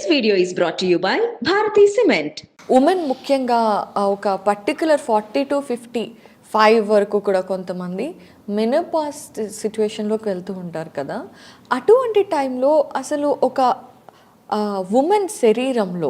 video is brought to you by Bharati Cement. Women ముఖ్యంగా ఒక particular 40 to 55 వరకు కూడా కొంతమంది మెనోపాజ్ సిచ్యువేషన్లోకి వెళ్తూ ఉంటారు కదా. అటువంటి టైంలో అసలు ఒక ఉమెన్ శరీరంలో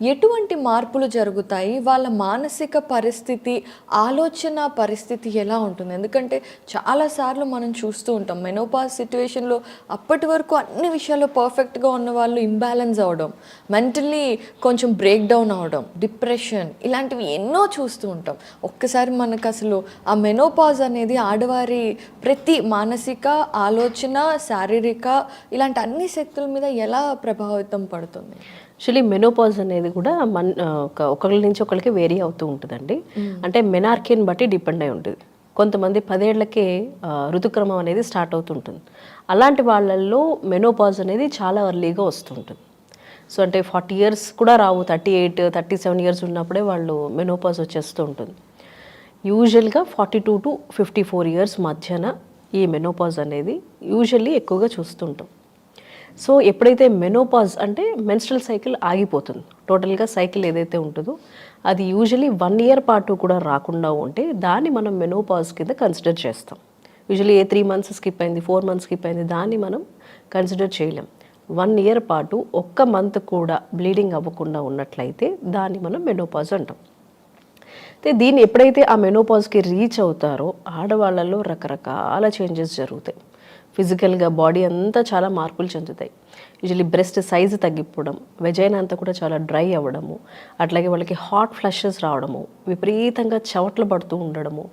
ఎటువంటి మార్పులు జరుగుతాయి, వాళ్ళ మానసిక పరిస్థితి, ఆలోచన పరిస్థితి ఎలా ఉంటుంది? ఎందుకంటే చాలాసార్లు మనం చూస్తూ ఉంటాం మెనోపాజ్ సిచ్యువేషన్లో అప్పటి వరకు అన్ని విషయాల్లో పర్ఫెక్ట్గా ఉన్న వాళ్ళు ఇంబ్యాలెన్స్ అవ్వడం, మెంటల్లీ కొంచెం బ్రేక్ డౌన్ అవ్వడం, డిప్రెషన్, ఇలాంటివి ఎన్నో చూస్తూ ఉంటాం. ఒక్కసారి మనకు అసలు ఆ మెనోపాజ్ అనేది ఆడవారి ప్రతి మానసిక, ఆలోచన, శారీరక ఇలాంటి అన్ని శక్తుల మీద ఎలా ప్రభావితం పడుతుంది? యాక్చువల్లీ మెనోపాజ్ అనేది కూడా ఒకరి నుంచి ఒకరికి వేరీ అవుతూ ఉంటుందండి. అంటే మెనార్కీని బట్టి డిపెండ్ అయి ఉంటుంది. కొంతమంది 10 ఏళ్లకే ఋతుక్రమం అనేది స్టార్ట్ అవుతుంటుంది. అలాంటి వాళ్ళల్లో మెనోపాజ్ అనేది చాలా ఎర్లీగా వస్తుంటుంది. సో అంటే 40 ఇయర్స్ కూడా రావు, 38, 37 ఇయర్స్ ఉన్నప్పుడే వాళ్ళు మెనోపాజ్ వచ్చేస్తూ ఉంటుంది. యూజువల్గా 42 to 54 ఇయర్స్ మధ్యన ఈ మెనోపాజ్ అనేది యూజువల్లీ ఎక్కువగా చూస్తుంటాం. సో ఎప్పుడైతే మెనోపాజ్ అంటే మెన్స్ట్రల్ సైకిల్ ఆగిపోతుంది, టోటల్గా సైకిల్ ఏదైతే ఉంటుందో అది యూజువలీ 1 ఇయర్ పాటు కూడా రాకుండా ఉంటే దాన్ని మనం మెనోపాజ్ కింద కన్సిడర్ చేస్తాం. యూజువలీ 3 మంత్స్ స్కిప్ అయింది, 4 మంత్స్ స్కిప్ అయింది, దాన్ని మనం కన్సిడర్ చేయలేం. 1 ఇయర్ పాటు ఒక్క మంత్ కూడా బ్లీడింగ్ అవ్వకుండా ఉన్నట్లయితే దాన్ని మనం మెనోపాజ్ అంటాం. అయితే దీన్ని ఎప్పుడైతే ఆ మెనోపాజ్కి రీచ్ అవుతారో ఆడవాళ్ళలో రకరకాల చేంజెస్ జరుగుతాయి. ఫిజికల్గా బాడీ అంతా చాలా మార్పులు చెందుతాయి. యూజువలీ బ్రెస్ట్ సైజు తగ్గిపోవడం, వెజైనా అంతా కూడా చాలా డ్రై అవ్వడము, అట్లాగే వాళ్ళకి హాట్ ఫ్లషెస్ రావడము, విపరీతంగా చెమటలు పడుతూ ఉండడము,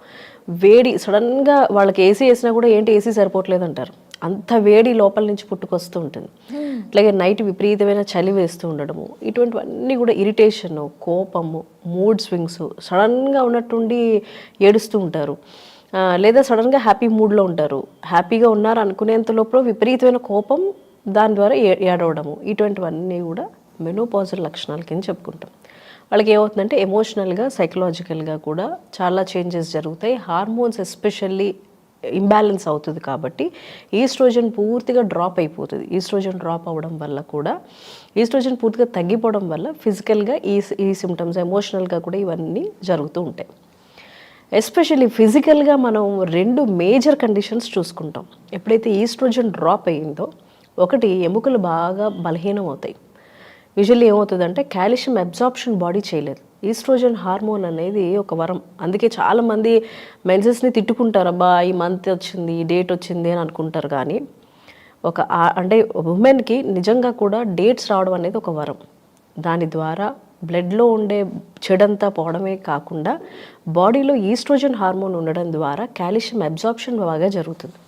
వేడి సడన్గా వాళ్ళకి ఏసీ వేసినా కూడా ఏంటి ఏసీ సరిపోవట్లేదు అంటారు, అంత వేడి లోపల నుంచి పుట్టుకొస్తూ ఉంటుంది. అట్లాగే నైట్ విపరీతమైన చలి వేస్తూ ఉండడము, ఇటువంటివన్నీ కూడా ఇరిటేషను, కోపము, మూడ్ స్వింగ్స్, సడన్గా ఉన్నట్టుండి ఏడుస్తూ ఉంటారు, లేదా సడన్గా హ్యాపీ మూడ్లో ఉంటారు, హ్యాపీగా ఉన్నారు అనుకునేంత లోపల విపరీతమైన కోపం, దాని ద్వారా ఏడవడము, ఇటువంటివన్నీ కూడా మెనోపాజల్ లక్షణాల కింద చెప్పుకుంటాం. వాళ్ళకి ఏమవుతుందంటే ఎమోషనల్గా, సైకలాజికల్గా కూడా చాలా చేంజెస్ జరుగుతాయి. హార్మోన్స్ ఎస్పెషల్లీ ఇంబ్యాలెన్స్ అవుతుంది కాబట్టి ఈస్ట్రోజన్ పూర్తిగా డ్రాప్ అయిపోతుంది. ఈస్ట్రోజన్ డ్రాప్ అవ్వడం వల్ల కూడా, ఈస్ట్రోజన్ పూర్తిగా తగ్గిపోవడం వల్ల ఫిజికల్గా ఈ సిమ్టమ్స్, ఎమోషనల్గా కూడా ఇవన్నీ జరుగుతూ ఉంటాయి. ఎస్పెషల్లీ ఫిజికల్గా మనం 2 మేజర్ కండిషన్స్ చూసుకుంటాం. ఎప్పుడైతే ఈస్ట్రోజన్ డ్రాప్ అయ్యిందో, ఒకటి ఎముకలు బాగా బలహీనం అవుతాయి. యూజువల్లీ ఏమవుతుందంటే కాల్షియం అబ్జార్ప్షన్ బాడీ చేయలేదు. ఈస్ట్రోజన్ హార్మోన్ అనేది ఒక వరం. అందుకే చాలామంది మెన్సెస్ని తిట్టుకుంటారు, అబ్బా ఈ మంత్ వచ్చింది, ఈ డేట్ వచ్చింది అని అనుకుంటారు. కానీ అంటే ఉమెన్కి నిజంగా కూడా డేట్స్ రావడం అనేది ఒక వరం. దాని ద్వారా బ్లడ్లో ఉండే చెడంతా పోవడమే కాకుండా బాడీలో ఈస్ట్రోజన్ హార్మోన్ ఉండడం ద్వారా కాల్షియం అబ్జార్ప్షన్ బాగా జరుగుతుంది.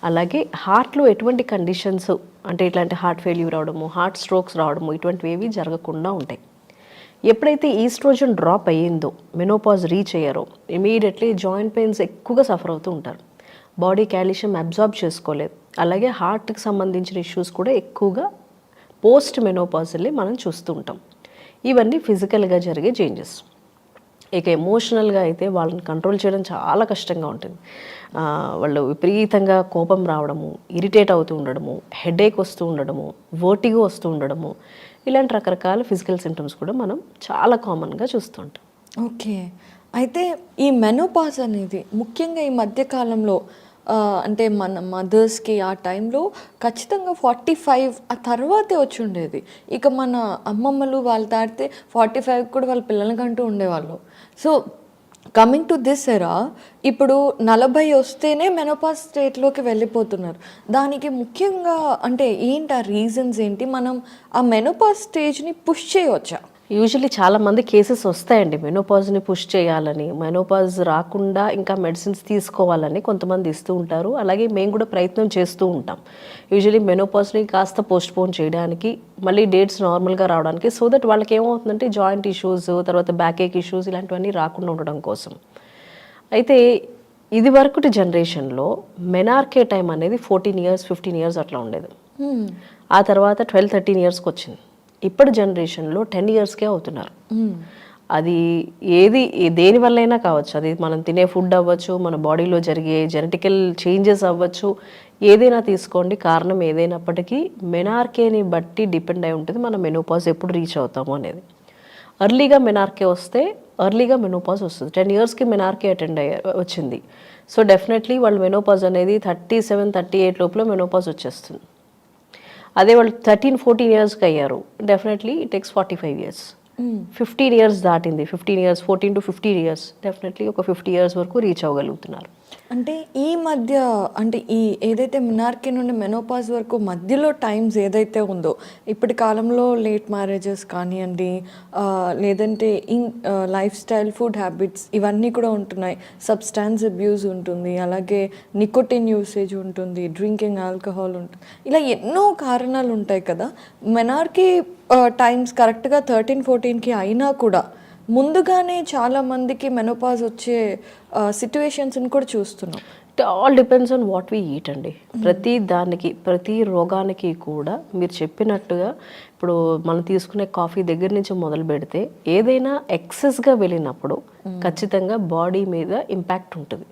అలాగే హార్ట్లో ఎటువంటి కండిషన్స్ అంటే ఇట్లాంటి హార్ట్ ఫెయిల్యూర్ రావడము, హార్ట్ స్ట్రోక్స్ రావడము, ఇటువంటివి ఏవి జరగకుండా ఉంటాయి. ఎప్పుడైతే ఈస్ట్రోజన్ డ్రాప్ అయ్యిందో, మెనోపాజ్ రీచ్ అయ్యారో, ఇమీడియట్లీ జాయింట్ పెయిన్స్ ఎక్కువగా సఫర్ అవుతూ ఉంటారు. బాడీ కాల్షియం అబ్జార్బ్ చేసుకోలేదు. అలాగే హార్ట్కి సంబంధించిన ఇష్యూస్ కూడా ఎక్కువగా పోస్ట్ మెనోపాజల్లీ మనం చూస్తూ ఉంటాం. ఇవన్నీ ఫిజికల్గా జరిగే చేంజెస్. ఇక ఎమోషనల్గా అయితే వాళ్ళని కంట్రోల్ చేయడం చాలా కష్టంగా ఉంటుంది. వాళ్ళు విపరీతంగా కోపం రావడము, ఇరిటేట్ అవుతూ ఉండడము, హెడేక్ వస్తూ ఉండడము, వర్టిగో వస్తూ ఉండడము, ఇలాంటి రకరకాల ఫిజికల్ సిమ్టమ్స్ కూడా మనం చాలా కామన్గా చూస్తుంటాం. ఓకే, అయితే ఈ మెనోపాజ్ అనేది ముఖ్యంగా ఈ మధ్యకాలంలో అంటే మన మదర్స్కి ఆ టైంలో ఖచ్చితంగా 45 ఆ తర్వాతే వచ్చి ఉండేది. ఇక మన అమ్మమ్మలు వాళ్ళు తాడితే 45 కూడా వాళ్ళ పిల్లల్ని కంటూ ఉండేవాళ్ళు. So coming to this era, ఇప్పుడు 40 వస్తేనే మెనోపాజ్ స్టేట్లోకి వెళ్ళిపోతున్నారు. దానికి ముఖ్యంగా అంటే ఏంటి ఆ రీజన్స్ ఏంటి? మనం ఆ మెనోపాజ్ స్టేజ్ని పుష్ చేయవచ్చా? యూజువల్లీ చాలామంది కేసెస్ వస్తాయండి మెనోపాజ్ని పుష్ చేయాలని, మెనోపాజ్ రాకుండా ఇంకా మెడిసిన్స్ తీసుకోవాలని కొంతమంది ఇస్తూ ఉంటారు. అలాగే మేము కూడా ప్రయత్నం చేస్తూ ఉంటాం యూజువల్లీ మెనోపాజ్ని కాస్త పోస్ట్పోన్ చేయడానికి, మళ్ళీ డేట్స్ నార్మల్గా రావడానికి, సో దట్ వాళ్ళకి ఏమవుతుందంటే జాయింట్ ఇష్యూస్, తర్వాత బ్యాక్ ఏక్ ఇష్యూస్ ఇలాంటివన్నీ రాకుండా ఉండడం కోసం. అయితే ఇది వరకుటి జనరేషన్లో మెనార్కే టైం అనేది 14 ఇయర్స్ 15 ఇయర్స్ అట్లా ఉండేది. ఆ తర్వాత 12-13 ఇయర్స్కి వచ్చింది. ఇప్పటి జనరేషన్లో 10 ఇయర్స్కే అవుతున్నారు. అది దేని వల్లైనా కావచ్చు, అది మనం తినే ఫుడ్ అవ్వచ్చు, మన బాడీలో జరిగే జెనెటికల్ చేంజెస్ అవ్వచ్చు, ఏదైనా తీసుకోండి, కారణం ఏదైనప్పటికీ మెనార్కేని బట్టి డిపెండ్ అయి ఉంటుంది మన మెనోపాజ్ ఎప్పుడు రీచ్ అవుతాము అనేది. ఎర్లీగా మెనార్కే వస్తే ఎర్లీగా మెనోపాజ్ వస్తుంది. 10 yearsకి మెనార్కే వచ్చింది, సో డెఫినెట్లీ వాళ్ళు మెనోపాజ్ అనేది 37, 38 లోపల మెనోపాజ్ వచ్చేస్తుంది. అదే వాళ్ళు 13, 14 yearsకి అయ్యారు, definitely it takes 45 years. 15 years దాటింది, 15 years, 14 to 15 years, డెఫినెట్లీ ఒక 50 years వరకు రీచ్ అవ్వగలుగుతున్నారు. అంటే ఈ మధ్య అంటే ఈ ఏదైతే మినార్కీ నుండి మెనోపాజ్ వరకు మధ్యలో టైమ్స్ ఏదైతే ఉందో, ఇప్పటి కాలంలో లేట్ మ్యారేజెస్ కానివ్వండి, లేదంటే లైఫ్ స్టైల్, ఫుడ్ హ్యాబిట్స్ ఇవన్నీ కూడా ఉంటున్నాయి, సబ్స్టాన్స్ అబ్యూస్ ఉంటుంది, అలాగే నికోటిన్ యూసేజ్ ఉంటుంది, డ్రింకింగ్ ఆల్కహాల్ ఉంటుంది, ఇలా ఎన్నో కారణాలు ఉంటాయి కదా. మెనార్కీ టైమ్స్ కరెక్ట్గా 13, 14కి అయినా కూడా ముందుగానే చాలా మందికి మెనోపాజ్ వచ్చే సిట్యుయేషన్స్ని కూడా చూస్తున్నాం. It all depends on what we eat అండి. ప్రతి దానికి, ప్రతి రోగానికి కూడా మీరు చెప్పినట్టుగా ఇప్పుడు మనం తీసుకునే కాఫీ దగ్గర నుంచి మొదలు పెడితే ఏదైనా ఎక్సెస్గా వెళ్ళినప్పుడు ఖచ్చితంగా బాడీ మీద ఇంపాక్ట్ ఉంటుంది.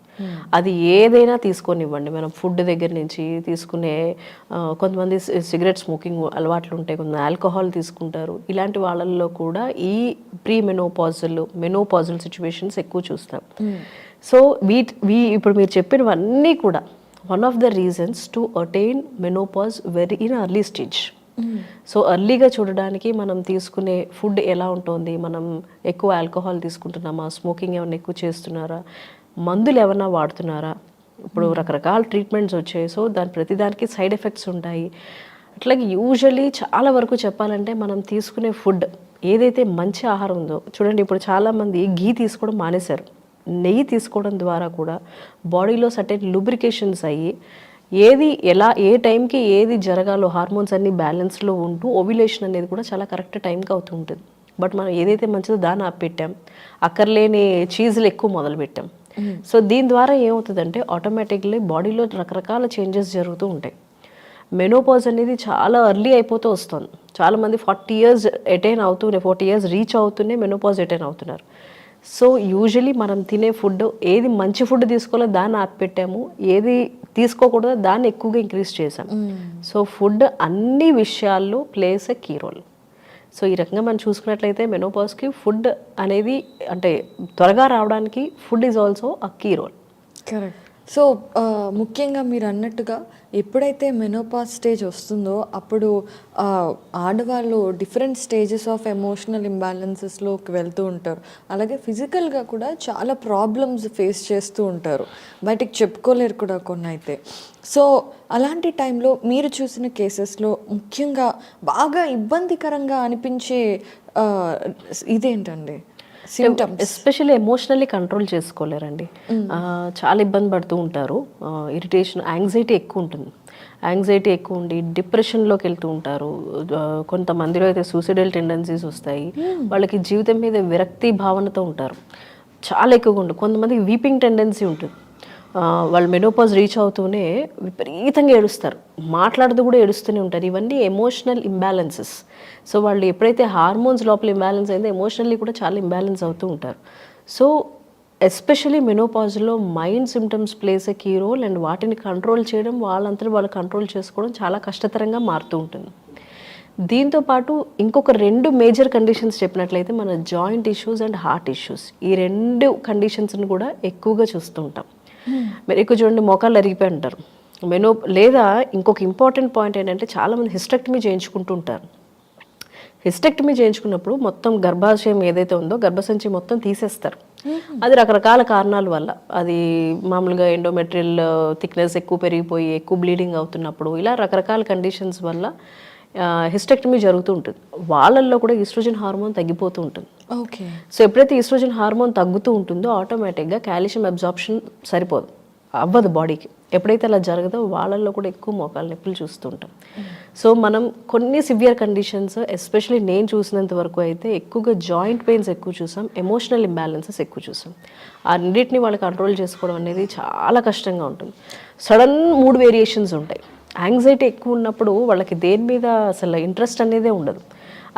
అది ఏదైనా తీసుకొనివ్వండి, మనం ఫుడ్ దగ్గర నుంచి తీసుకునే, కొంతమంది సిగరెట్ స్మోకింగ్ అలవాట్లు ఉంటాయి, కొంతమంది ఆల్కహాల్ తీసుకుంటారు, ఇలాంటి వాళ్ళల్లో కూడా ఈ ప్రీ మెనోపాజల్ సిచ్యువేషన్స్ ఎక్కువ చూస్తాం. సో ఇప్పుడు మీరు చెప్పినవన్నీ కూడా one of the reasons to attain menopause in early stage. So ఎర్లీగా చూడడానికి మనం తీసుకునే ఫుడ్ ఎలా ఉంటుంది, మనం ఎక్కువ ఆల్కహాల్ తీసుకుంటున్నామా, స్మోకింగ్ ఏమైనా ఎక్కువ చేస్తున్నారా, మందులు ఏమైనా వాడుతున్నారా, ఇప్పుడు రకరకాల ట్రీట్మెంట్స్ వచ్చాయి, సో ప్రతిదానికి సైడ్ ఎఫెక్ట్స్ ఉంటాయి. అట్లాగే యూజువల్లీ చాలా వరకు చెప్పాలంటే మనం తీసుకునే ఫుడ్ ఏదైతే మంచి ఆహారం ఉందో, చూడండి ఇప్పుడు చాలామంది ఘీ తీసుకోవడం మానేశారు, నెయ్యి తీసుకోవడం ద్వారా కూడా బాడీలో సర్టెన్ లూబ్రికేషన్స్ అయ్యి ఏ టైంకి ఏది జరగాలో హార్మోన్స్ అన్ని బ్యాలెన్స్లో ఉంటూ ఓవ్యులేషన్ అనేది కూడా చాలా కరెక్ట్ టైంకి అవుతూ ఉంటుంది. బట్ మనం ఏదైతే మంచిదో దాన్ని ఆపెట్టాం, అక్కర్లేని చీజులు ఎక్కువ మొదలుపెట్టాం. సో దీని ద్వారా ఏమవుతుందంటే ఆటోమేటిక్లీ బాడీలో రకరకాల చేంజెస్ జరుగుతూ ఉంటాయి. మెనోపాజ్ అనేది చాలా ఎర్లీ అయిపోతూ వస్తుంది. చాలామంది 40 years అటైన్ అవుతూనే, 40 years రీచ్ అవుతూనే మెనోపాజ్ అటైన్ అవుతున్నారు. సో యూజువలీ మనం తినే ఫుడ్ ఏది మంచి ఫుడ్ తీసుకోవాలో దాన్ని ఆపిపెట్టాము, ఏది తీసుకోకూడదో దాన్ని ఎక్కువగా ఇంక్రీజ్ చేసాం. సో ఫుడ్ అన్ని విషయాల్లో plays a key role. So ఈ రకంగా మనం చూసుకున్నట్లయితే మెనోపాజ్కి ఫుడ్ అనేది, అంటే త్వరగా రావడానికి food is also a key role. Correct. So ముఖ్యంగా మీరు అన్నట్టుగా ఎప్పుడైతే మెనోపాజ్ స్టేజ్ వస్తుందో అప్పుడు ఆడవాళ్ళు డిఫరెంట్ స్టేజెస్ ఆఫ్ ఎమోషనల్ ఇంబ్యాలెన్సెస్లోకి వెళ్తూ ఉంటారు, అలాగే ఫిజికల్గా కూడా చాలా ప్రాబ్లమ్స్ ఫేస్ చేస్తూ ఉంటారు, బయటికి చెప్పుకోలేరు కూడా కొన్ని అయితే. సో అలాంటి టైంలో మీరు చూసిన కేసెస్లో ముఖ్యంగా బాగా ఇబ్బందికరంగా అనిపించే ఇదేంటండి? ఎస్పెషల్లీ ఎమోషనల్లీ కంట్రోల్ చేసుకోలేరండి, చాలా ఇబ్బంది పడుతూ ఉంటారు. ఇరిటేషన్, యాంగ్జైటీ ఎక్కువ ఉంటుంది, యాంగ్జైటీ ఎక్కువ ఉండి డిప్రెషన్లోకి వెళ్తూ ఉంటారు. కొంతమందిలో అయితే సూసైడల్ టెండెన్సీస్ వస్తాయి, వాళ్ళకి జీవితం మీద విరక్తి భావనతో ఉంటారు, చాలా ఎక్కువగా ఉంటుంది. కొంతమందికి వీపింగ్ టెండెన్సీ ఉంటుంది, వాళ్ళు మెనోపాజ్ రీచ్ అవుతూనే విపరీతంగా ఏడుస్తారు, మాట్లాడుతూ కూడా ఏడుస్తూనే ఉంటారు. ఇవన్నీ ఎమోషనల్ ఇంబ్యాలెన్సెస్. సో వాళ్ళు ఎప్పుడైతే హార్మోన్స్ లోపల ఇంబ్యాలెన్స్ అయిందో ఎమోషనల్లీ కూడా చాలా ఇంబ్యాలెన్స్ అవుతూ ఉంటారు. సో ఎస్పెషలీ మెనోపాజ్లో mind symptoms place a key role, and వాటిని కంట్రోల్ చేయడం, వాళ్ళంతా వాళ్ళు కంట్రోల్ చేసుకోవడం చాలా కష్టతరంగా మారుతూ ఉంటుంది. దీంతోపాటు ఇంకొక 2 మేజర్ కండిషన్స్ చెప్పినట్లయితే మన joint issues and heart issues, ఈ 2 కండిషన్స్ని కూడా ఎక్కువగా చూస్తూ ఉంటాం. మీరు ఎక్కువ చూడండి, మోకాళ్ళు అరిగిపోయి ఉంటారు, లేదా ఇంకొక ఇంపార్టెంట్ పాయింట్ ఏంటంటే చాలామంది హిస్టెక్టమీ చేయించుకుంటూ ఉంటారు. హిస్టెక్టమీ చేయించుకున్నప్పుడు మొత్తం గర్భాశయం ఏదైతే ఉందో గర్భసంచి మొత్తం తీసేస్తారు. అది రకరకాల కారణాల వల్ల, అది మామూలుగా ఎండోమెట్రియల్ థిక్నెస్ ఎక్కువ పెరిగిపోయి ఎక్కువ బ్లీడింగ్ అవుతున్నప్పుడు, ఇలా రకరకాల కండిషన్స్ వల్ల హిస్టెక్టమీ జరుగుతూ ఉంటుంది. వాళ్ళల్లో కూడా ఈస్ట్రోజన్ హార్మోన్ తగ్గిపోతూ ఉంటుంది. ఓకే. సో ఎప్పుడైతే ఈస్ట్రోజన్ హార్మోన్ తగ్గుతూ ఉంటుందో ఆటోమేటిక్గా కాల్షియం అబ్జార్ప్షన్ సరిపోదు, అవ్వదు బాడీకి. ఎప్పుడైతే అలా జరగదో వాళ్ళల్లో కూడా ఎక్కువ మోకాలు నొప్పులు చూస్తూ ఉంటాం. సో మనం కొన్ని సివియర్ కండిషన్స్, ఎస్పెషల్లీ నేను చూసినంత వరకు అయితే ఎక్కువగా జాయింట్ పెయిన్స్ ఎక్కువ చూసాం, ఎమోషనల్ ఇంబ్యాలెన్సెస్ ఎక్కువ చూసాం. ఆ రెండింటిని వాళ్ళు కంట్రోల్ చేసుకోవడం అనేది చాలా కష్టంగా ఉంటుంది. సడన్ మూడ్ వేరియేషన్స్ ఉంటాయి. యాంగ్జైటీ ఎక్కువ ఉన్నప్పుడు వాళ్ళకి దేని మీద అసలు ఇంట్రెస్ట్ అనేదే ఉండదు.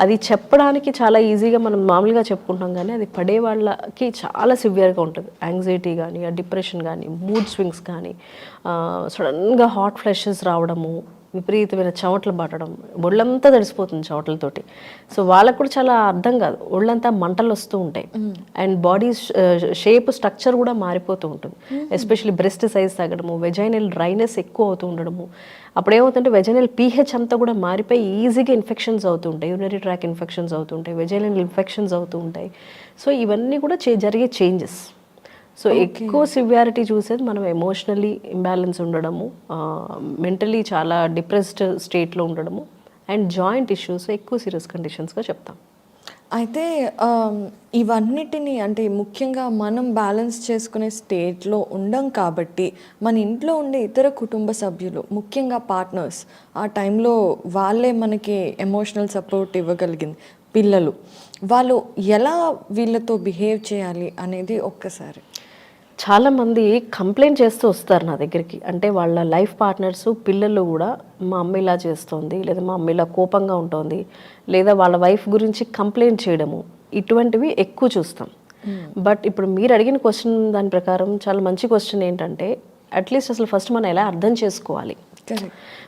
అది చెప్పడానికి చాలా ఈజీగా మనం మామూలుగా చెప్పుకుంటాం, కానీ అది పడే వాళ్ళకి చాలా సివియర్గా ఉంటుంది. యాంగ్జైటీ కానీ, డిప్రెషన్ కానీ, మూడ్ స్వింగ్స్ కానీ, సడన్గా హాట్ ఫ్లషెస్ రావడము, విపరీతమైన చెమటలు పట్టడం, ఒళ్ళంతా తడిసిపోతుంది చెమటలతోటి. సో వాళ్ళకు కూడా చాలా అర్థం కాదు, ఒళ్ళంతా మంటలు వస్తూ ఉంటాయి అండ్ బాడీ షేప్ స్ట్రక్చర్ కూడా మారిపోతూ ఉంటుంది. ఎస్పెషల్లీ బ్రెస్ట్ సైజ్ తగ్గడము, వెజైనల్ డ్రైనెస్ ఎక్కువ అవుతూ ఉండడము. అప్పుడు ఏమవుతుంటే వెజైనల్ పీహెచ్ అంతా కూడా మారిపోయి ఈజీగా ఇన్ఫెక్షన్స్ అవుతూ ఉంటాయి, యూరినరీ ట్రాక్ ఇన్ఫెక్షన్స్ అవుతూ ఉంటాయి, వెజైనల్ ఇన్ఫెక్షన్స్ అవుతూ ఉంటాయి. సో ఇవన్నీ కూడా జరిగే చేంజెస్. సో ఎక్కువ సివియారిటీ చూసేది మనం ఎమోషనల్లీ ఇంబ్యాలెన్స్ ఉండడము, మెంటలీ చాలా డిప్రెస్డ్ స్టేట్లో ఉండడము అండ్ జాయింట్ ఇష్యూస్ ఎక్కువ సీరియస్ కండిషన్స్గా చెప్తాం. అయితే ఇవన్నిటిని అంటే ముఖ్యంగా మనం బ్యాలెన్స్ చేసుకునే స్టేట్లో ఉండం కాబట్టి మన ఇంట్లో ఉండే ఇతర కుటుంబ సభ్యులు, ముఖ్యంగా పార్ట్నర్స్, ఆ టైంలో వాళ్ళే మనకి ఎమోషనల్ సపోర్ట్ ఇవ్వగలిగింది. పిల్లలు వాళ్ళు ఎలా వీళ్ళతో బిహేవ్ చేయాలి అనేది ఒక్కసారి. చాలామంది కంప్లైంట్ చేస్తూ వస్తారు నా దగ్గరికి. అంటే వాళ్ళ లైఫ్ పార్ట్నర్స్, పిల్లలు కూడా మా అమ్మ ఇలా చేస్తోంది, లేదా మా అమ్మ ఇలా కోపంగా ఉంటుంది, లేదా వాళ్ళ వైఫ్ గురించి కంప్లైంట్ చేయడము, ఇటువంటివి ఎక్కువ చూస్తాం. బట్ ఇప్పుడు మీరు అడిగిన క్వశ్చన్ దాని ప్రకారం చాలా మంచి క్వశ్చన్ ఏంటంటే, అట్లీస్ట్ అసలు ఫస్ట్ మనం ఎలా అర్థం చేసుకోవాలి.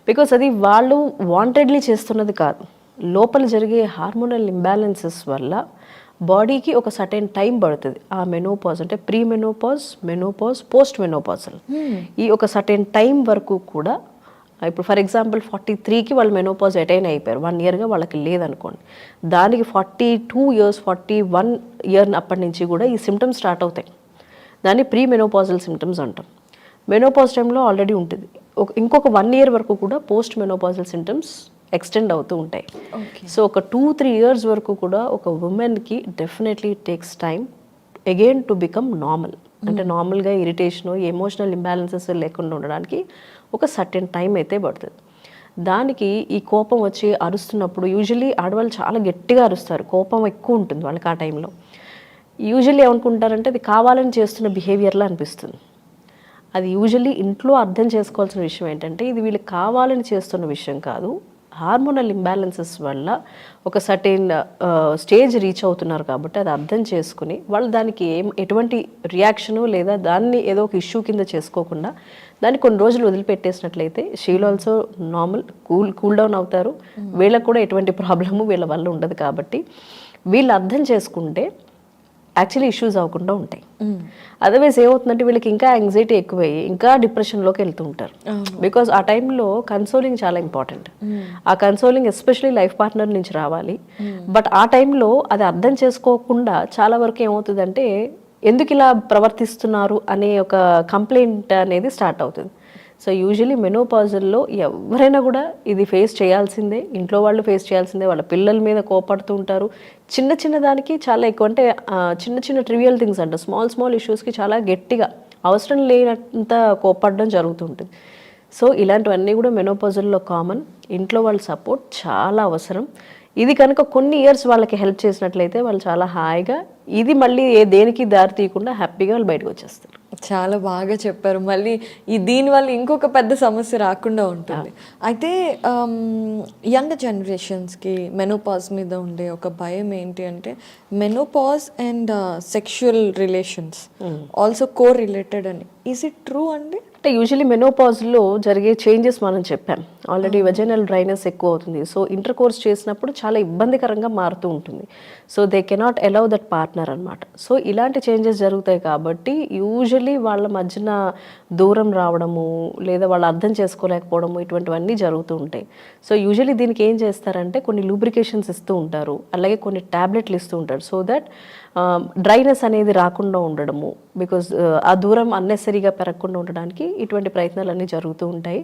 బికాస్ అది వాళ్ళు వాంటెడ్లీ చేస్తున్నది కాదు, లోపల జరిగే హార్మోనల్ ఇంబ్యాలెన్సెస్ వల్ల బాడీకి ఒక సర్టెన్ టైం పడుతుంది. ఆ మెనోపాజ్ అంటే pre menopause, menopause, post menopausal, ఈ ఒక సర్టెన్ టైం వరకు కూడా, ఇప్పుడు ఫర్ ఎగ్జాంపుల్ 43కి వాళ్ళు మెనోపాజ్ అటైన్ అయిపోయారు, 1 ఇయర్గా వాళ్ళకి లేదనుకోండి, దానికి 42 ఇయర్స్ 41 ఇయర్ అప్పటి నుంచి కూడా ఈ సిమ్టమ్స్ స్టార్ట్ అవుతాయి. దాన్ని ప్రీ మెనోపాజల్ సిమ్టమ్స్ అంటాం. మెనోపాజ్ టైంలో ఆల్రెడీ ఉంటుంది. ఇంకొక 1 ఇయర్ వరకు కూడా పోస్ట్ మెనోపాజల్ సిమ్టమ్స్ ఎక్స్టెండ్ అవుతూ ఉంటాయి. సో ఒక 2-3 ఇయర్స్ వరకు కూడా ఒక ఉమెన్కి definitely takes time again to become normal. అంటే నార్మల్గా ఇరిటేషను, ఎమోషనల్ ఇంబ్యాలెన్సెస్ లేకుండా ఉండడానికి ఒక సర్టెన్ టైం అయితే పడుతుంది. దానికి ఈ కోపం వచ్చి అరుస్తున్నప్పుడు యూజువల్లీ ఆడవాళ్ళు చాలా గట్టిగా అరుస్తారు, కోపం ఎక్కువ ఉంటుంది వాళ్ళకి ఆ టైంలో. యూజువల్లీ ఏమనుకుంటారంటే అది కావాలని చేస్తున్న బిహేవియర్లా అనిపిస్తుంది. అది యూజువల్లీ ఇంట్లో అర్థం చేసుకోవాల్సిన విషయం ఏంటంటే, ఇది వీళ్ళు కావాలని చేస్తున్న విషయం కాదు, హార్మోనల్ ఇంబ్యాలెన్సెస్ వల్ల ఒక సర్టెన్ స్టేజ్ రీచ్ అవుతున్నారు కాబట్టి అది అర్థం చేసుకుని వాళ్ళు దానికి ఎటువంటి రియాక్షను లేదా దాన్ని ఏదో ఒక ఇష్యూ కింద చేసుకోకుండా దాన్ని కొన్ని రోజులు వదిలిపెట్టేసినట్లయితే she'll also normal cool down అవుతారు. వీళ్ళకు కూడా ఎటువంటి ప్రాబ్లము వీళ్ళ వల్ల ఉండదు. కాబట్టి వీళ్ళు అర్థం చేసుకుంటే యాక్చువల్లీ ఇష్యూస్ అవ్వకుండా ఉంటాయి. అదర్వైజ్ ఏమవుతుందంటే వీళ్ళకి ఇంకా యాంగ్జైటీ ఎక్కువయ్యి ఇంకా డిప్రెషన్లోకి వెళ్తూ ఉంటారు. బికాజ్ ఆ టైంలో కన్సోలింగ్ చాలా ఇంపార్టెంట్. ఆ కన్సోలింగ్ ఎస్పెషల్లీ లైఫ్ పార్ట్నర్ నుంచి రావాలి. బట్ ఆ టైంలో అది అర్థం చేసుకోకుండా చాలా వరకు ఏమవుతుందంటే ఎందుకు ఇలా ప్రవర్తిస్తున్నారు అనే ఒక కంప్లైంట్ అనేది స్టార్ట్ అవుతుంది. సో యూజువలీ మెనోపాజల్లో ఎవరైనా కూడా ఇది ఫేస్ చేయాల్సిందే, ఇంట్లో వాళ్ళు ఫేస్ చేయాల్సిందే. వాళ్ళ పిల్లల మీద కోపడుతూ ఉంటారు. చిన్న చిన్న దానికి చాలా ఎక్కువ, అంటే చిన్న చిన్న ట్రివియల్ థింగ్స్ అంట, స్మాల్ ఇష్యూస్కి చాలా గట్టిగా అవసరం లేనంత కోపడడం జరుగుతుంటుంది. సో ఇలాంటివన్నీ కూడా మెనోపాజల్లో కామన్. ఇంట్లో వాళ్ళ సపోర్ట్ చాలా అవసరం. ఇది కనుక కొన్ని ఇయర్స్ వాళ్ళకి హెల్ప్ చేసినట్లయితే వాళ్ళు చాలా హాయిగా, ఇది మళ్ళీ దేనికి దారి తీయకుండా హ్యాపీగా వాళ్ళు బయటకు వచ్చేస్తారు. చాలా బాగా చెప్పారు. మళ్ళీ దీనివల్ల ఇంకొక పెద్ద సమస్య రాకుండా ఉంటుంది. అయితే యంగ్ జనరేషన్స్కి మెనోపాజ్ మీద ఉండే ఒక భయం ఏంటి అంటే, menopause and sexual relations also co related అని. ఈజ్ ఇట్ ట్రూ అండి? అంటే యూజువల్లీ మెనోపాజ్లో జరిగే చేంజెస్ మనం చెప్పాం ఆల్రెడీ. వెజైనల్ డ్రైనెస్ ఎక్కువ అవుతుంది. సో ఇంటర్ కోర్స్ చేసినప్పుడు చాలా ఇబ్బందికరంగా మారుతూ ఉంటుంది. So they cannot allow that partner అనమాట. సో ఇలాంటి చేంజెస్ జరుగుతాయి కాబట్టి యూజువల్లీ వాళ్ళ మధ్యన దూరం రావడము, లేదా వాళ్ళు అర్థం చేసుకోలేకపోవడము, ఇటువంటివన్నీ జరుగుతూ ఉంటాయి. సో యూజువల్లీ దీనికి ఏం చేస్తారంటే కొన్ని లూబ్రికేషన్స్ ఇస్తూ ఉంటారు, అలాగే కొన్ని ట్యాబ్లెట్లు ఇస్తూ ఉంటారు. సో దట్ డ్రైనెస్ అనేది రాకుండా ఉండడము, బికాజ్ ఆ దూరం అన్నెసరీగా పెరగకుండా ఉండడానికి ఇటువంటి ప్రయత్నాలు అన్నీ జరుగుతూ ఉంటాయి.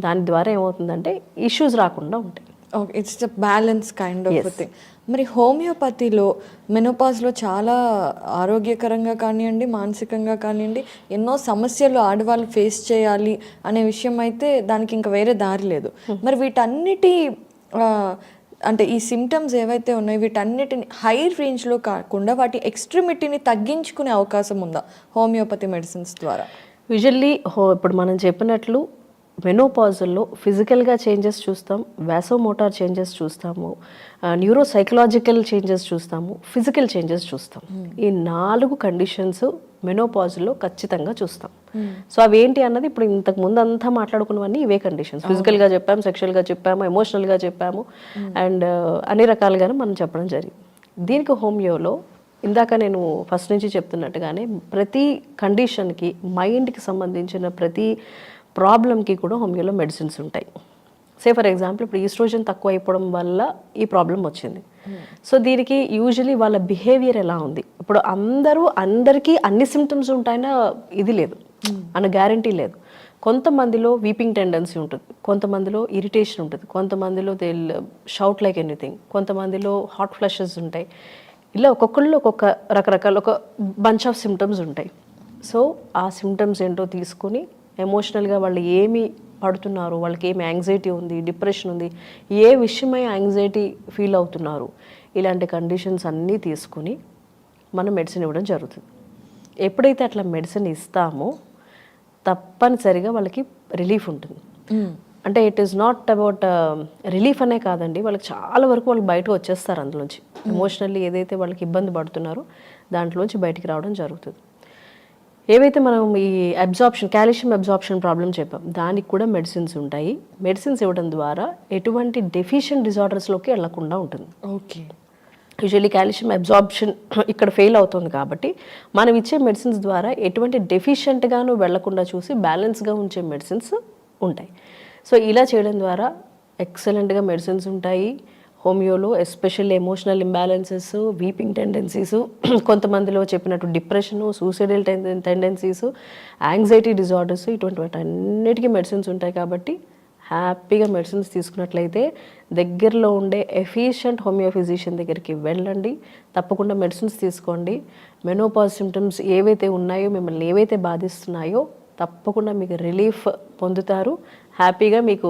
దాని ద్వారా ఏమవుతుందంటే ఇష్యూస్ రాకుండా ఉంటాయి. Okay, it's the balance kind of thing. మరి హోమియోపతిలో మెనోపాజ్లో చాలా ఆరోగ్యకరంగా కానివ్వండి, మానసికంగా కానివ్వండి, ఎన్నో సమస్యలు ఆడవాళ్ళు ఫేస్ చేయాలి అనే విషయం అయితే దానికి ఇంకా వేరే దారి లేదు. మరి వీటన్నిటి అంటే ఈ సిమ్టమ్స్ ఏవైతే ఉన్నాయో వీటన్నిటిని హై రేంజ్లో కాకుండా వాటి ఎక్స్ట్రీమిటీని తగ్గించుకునే అవకాశం ఉందా హోమియోపతి మెడిసిన్స్ ద్వారా? యూజువల్లీ ఇప్పుడు మనం చెప్పినట్లు మెనోపాజల్లో ఫిజికల్గా చేంజెస్ చూస్తాం, వాసోమోటార్ చేంజెస్ చూస్తాము, న్యూరో సైకలాజికల్ చేంజెస్ చూస్తాము, ఫిజికల్ చేంజెస్ చూస్తాం. ఈ 4 కండిషన్స్ మెనోపాజ్లో ఖచ్చితంగా చూస్తాం. సో అవి ఏంటి అన్నది ఇప్పుడు ఇంతకు ముందు అంతా మాట్లాడుకున్నవన్నీ ఇవే కండిషన్స్. ఫిజికల్గా చెప్పాము, సెక్షువల్గా చెప్పాము, ఎమోషనల్గా చెప్పాము, అండ్ అన్ని రకాలుగానే మనం చెప్పడం జరిగింది. దీనికి హోమియోలో ఇందాక నేను ఫస్ట్ నుంచి చెప్తున్నట్టుగానే ప్రతి కండిషన్కి, మైండ్కి సంబంధించిన ప్రతి ప్రాబ్లంకి కూడా హోమియోలో మెడిసిన్స్ ఉంటాయి. ఫర్ ఎగ్జాంపుల్ ఇప్పుడు ఈస్ట్రోజన్ తక్కువ అయిపోవడం వల్ల ఈ ప్రాబ్లం వచ్చింది. సో దీనికి యూజువలీ వాళ్ళ బిహేవియర్ ఎలా ఉంది, ఇప్పుడు అందరికీ అన్ని సిమ్టమ్స్ ఉంటాయన్నా ఇది లేదు, అన్న గ్యారంటీ లేదు. కొంతమందిలో వీపింగ్ టెండెన్సీ ఉంటుంది, కొంతమందిలో ఇరిటేషన్ ఉంటుంది, కొంతమందిలో దే షౌట్ లైక్ ఎనీథింగ్, కొంతమందిలో హాట్ ఫ్లషెస్ ఉంటాయి. ఇలా ఒక్కొక్కళ్ళు ఒక్కొక్క రకరకాల ఒక బంచ్ ఆఫ్ సిమ్టమ్స్ ఉంటాయి. సో ఆ సిమ్టమ్స్ ఏంటో తీసుకుని ఎమోషనల్గా వాళ్ళు ఏమి పడుతున్నారు, వాళ్ళకి ఏమి యాంగ్జైటీ ఉంది, డిప్రెషన్ ఉంది, ఏ విషయమై యాంగ్జైటీ ఫీల్ అవుతున్నారు, ఇలాంటి కండిషన్స్ అన్నీ తీసుకుని మనం మెడిసిన్ ఇవ్వడం జరుగుతుంది. ఎప్పుడైతే అట్లా మెడిసిన్ ఇస్తామో తప్పనిసరిగా వాళ్ళకి రిలీఫ్ ఉంటుంది. అంటే it is not about relief అనే కాదండి, వాళ్ళకి చాలా వరకు వాళ్ళు బయటకు వచ్చేస్తారు అందులోంచి. ఎమోషనల్లీ ఏదైతే వాళ్ళకి ఇబ్బంది పడుతున్నారో దాంట్లోంచి బయటికి రావడం జరుగుతుంది. ఏవైతే మనం ఈ కాల్షియం అబ్జార్ప్షన్ ప్రాబ్లం చెప్పాం, దానికి కూడా మెడిసిన్స్ ఉంటాయి. మెడిసిన్స్ ఇవ్వడం ద్వారా ఎటువంటి డెఫిషియెంట్ డిజార్డర్స్లోకి వెళ్లకుండా ఉంటుంది. ఓకే. యూజువల్లీ కాల్షియం అబ్జార్ప్షన్ ఇక్కడ ఫెయిల్ అవుతుంది కాబట్టి మనం ఇచ్చే మెడిసిన్స్ ద్వారా ఎటువంటి డెఫిషియెంట్గాను వెళ్లకుండా చూసి బ్యాలెన్స్గా ఉంచే మెడిసిన్స్ ఉంటాయి. సో ఇలా చేయడం ద్వారా ఎక్సలెంట్గా మెడిసిన్స్ ఉంటాయి హోమియోలో. Especially emotional imbalances, weeping tendencies, కొంతమందిలో చెప్పినట్టు depression, suicidal tendencies, anxiety disorders, ఇటువంటి అన్నిటికీ మెడిసిన్స్ ఉంటాయి. కాబట్టి హ్యాపీగా మెడిసిన్స్ తీసుకున్నట్లయితే దగ్గరలో ఉండే ఎఫిషియంట్ హోమియో ఫిజిషియన్ దగ్గరికి వెళ్ళండి, తప్పకుండా మెడిసిన్స్ తీసుకోండి. మెనోపాజ్ సిమ్టమ్స్ ఏవైతే ఉన్నాయో, మిమ్మల్ని ఏవైతే బాధిస్తున్నాయో తప్పకుండా మీకు రిలీఫ్ పొందుతారు. హ్యాపీగా మీకు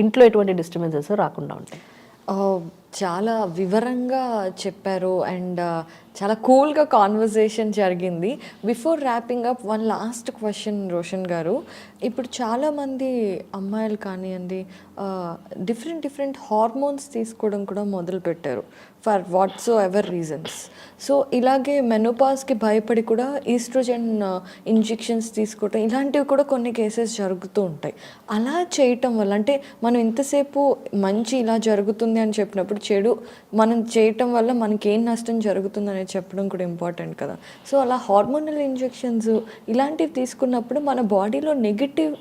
ఇంట్లో ఎటువంటి డిస్టర్బెన్సెస్ రాకుండా ఉంటాయి. చాలా వివరంగా చెప్పారు అండ్ చాలా కూల్గా కాన్వర్జేషన్ జరిగింది. Before wrapping up one last question Roshan గారు, ఇప్పుడు చాలామంది అమ్మాయిలు కానివ్వండి డిఫరెంట్ హార్మోన్స్ తీసుకోవడం కూడా మొదలుపెట్టారు for what's ever reasons. So ఇలాగే మెనోపాజ్కి భయపడి కూడా ఈస్ట్రోజన్ ఇంజెక్షన్స్ తీసుకోవటం ఇలాంటివి కూడా కొన్ని కేసెస్ జరుగుతూ ఉంటాయి. అలా చేయటం వల్ల అంటే మనం ఇంతసేపు మంచి ఇలా జరుగుతుంది అని చెప్పినప్పుడు చెడు మనం చేయటం వల్ల మనకి ఏం నష్టం జరుగుతుంది అనేది చెప్పడం కూడా ఇంపార్టెంట్ కదా. సో అలా హార్మోనల్ ఇంజెక్షన్స్ ఇలాంటివి తీసుకున్నప్పుడు మన బాడీలో నెగిటివ్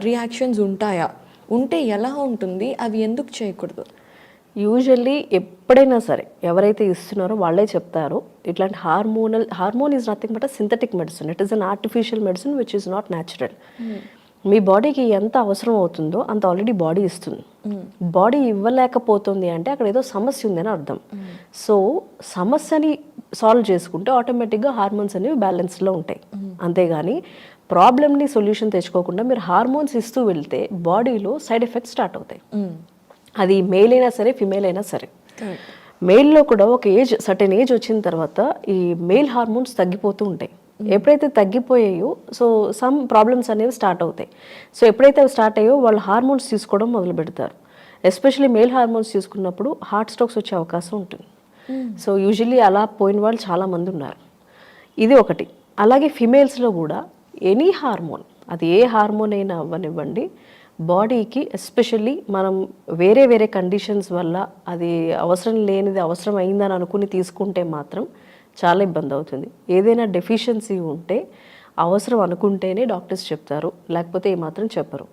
రియాక్షన్స్ ఉంటాయా, ఉంటే ఎలా ఉంటుంది, అవి ఎందుకు చేయకూడదు? యూజువల్లీ ఎప్పుడైనా సరే ఎవరైతే ఇస్తున్నారో వాళ్ళే చెప్తారు ఇట్లాంటి hormone is nothing but synthetic medicine. It is an artificial medicine which is not natural. మీ బాడీకి ఎంత అవసరం అవుతుందో అంత ఆల్రెడీ బాడీ ఇస్తుంది. బాడీ ఇవ్వలేకపోతుంది అంటే అక్కడ ఏదో సమస్య ఉందని అర్థం. సో సమస్యని సాల్వ్ చేసుకుంటే ఆటోమేటిక్గా హార్మోన్స్ అనేవి బ్యాలెన్స్లో ఉంటాయి. అంతేగాని ప్రాబ్లమ్ని సొల్యూషన్ తెచ్చుకోకుండా మీరు హార్మోన్స్ ఇస్తూ వెళ్తే బాడీలో సైడ్ ఎఫెక్ట్స్ స్టార్ట్ అవుతాయి. అది మేల్ అయినా సరే, ఫిమేల్ అయినా సరే. మేల్లో కూడా ఒక సర్టెన్ ఏజ్ వచ్చిన తర్వాత ఈ మేల్ హార్మోన్స్ తగ్గిపోతూ ఉంటాయి. ఎప్పుడైతే తగ్గిపోయాయో సో సమ్ ప్రాబ్లమ్స్ అనేవి స్టార్ట్ అవుతాయి. సో ఎప్పుడైతే అవి స్టార్ట్ అయ్యో వాళ్ళు హార్మోన్స్ తీసుకోవడం మొదలు పెడతారు. ఎస్పెషల్లీ మేల్ హార్మోన్స్ తీసుకున్నప్పుడు హార్ట్ స్ట్రోక్స్ వచ్చే అవకాశం ఉంటుంది. సో యూజువల్లీ అలా పోయిన వాళ్ళు చాలామంది ఉన్నారు. ఇది ఒకటి. అలాగే ఫిమేల్స్లో కూడా ఎనీ హార్మోన్, అది ఏ హార్మోన్ అయినా అవ్వనివ్వండి, బాడీకి ఎస్పెషల్లీ మనం వేరే వేరే కండిషన్స్ వల్ల అది అవసరం లేనిది అవసరం అయిందని అనుకుని తీసుకుంటే మాత్రం చాలా ఇబ్బంది అవుతుంది. ఏదైనా డెఫిషియన్సీ ఉంటే అవసరం అనుకుంటేనే డాక్టర్స్ చెప్తారు, లేకపోతే ఏమాత్రం చెప్పరు.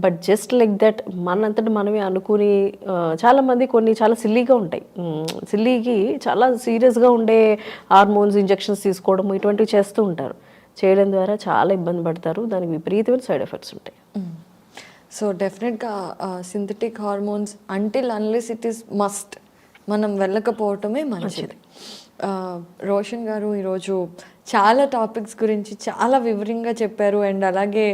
బట్ జస్ట్ లైక్ దట్ మనంతటి మనమే అనుకుని చాలామంది కొన్ని చాలా సిల్లీగా ఉంటాయి, సిల్లీకి చాలా సీరియస్గా ఉండే హార్మోన్స్ ఇంజెక్షన్స్ తీసుకోవడం ఇటువంటివి చేస్తూ ఉంటారు. చేయడం ద్వారా చాలా ఇబ్బంది పడతారు, దానికి విపరీతమైన సైడ్ ఎఫెక్ట్స్ ఉంటాయి. సో డెఫినెట్గా synthetic hormones until unless it is must మనం వెళ్ళకపోవటమే మంచిది. రోషన్ గారు ఈరోజు చాలా టాపిక్స్ గురించి చాలా వివరంగా చెప్పారు. అండ్ అలాగే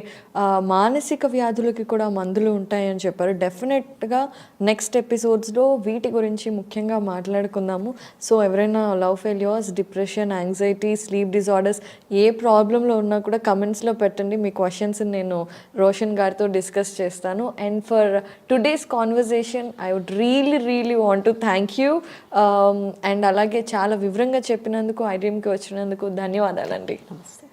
మానసిక వ్యాధులకి కూడా మందులు ఉంటాయని చెప్పారు. డెఫినెట్గా నెక్స్ట్ ఎపిసోడ్స్లో వీటి గురించి ముఖ్యంగా మాట్లాడుకుందాము. సో ఎవరైనా love failures, depression, anxiety, sleep disorders ఏ ప్రాబ్లంలో ఉన్నా కూడా కమెంట్స్లో పెట్టండి. మీ క్వశ్చన్స్ నేను రోషన్ గారితో డిస్కస్ చేస్తాను. And for today's conversation I would really want to thank you. And అలాగే చాలా వివరంగా చెప్పినందుకు, ఐ డ్రీమ్కి వచ్చినందుకు ధన్యవాదాలండి. నమస్తే.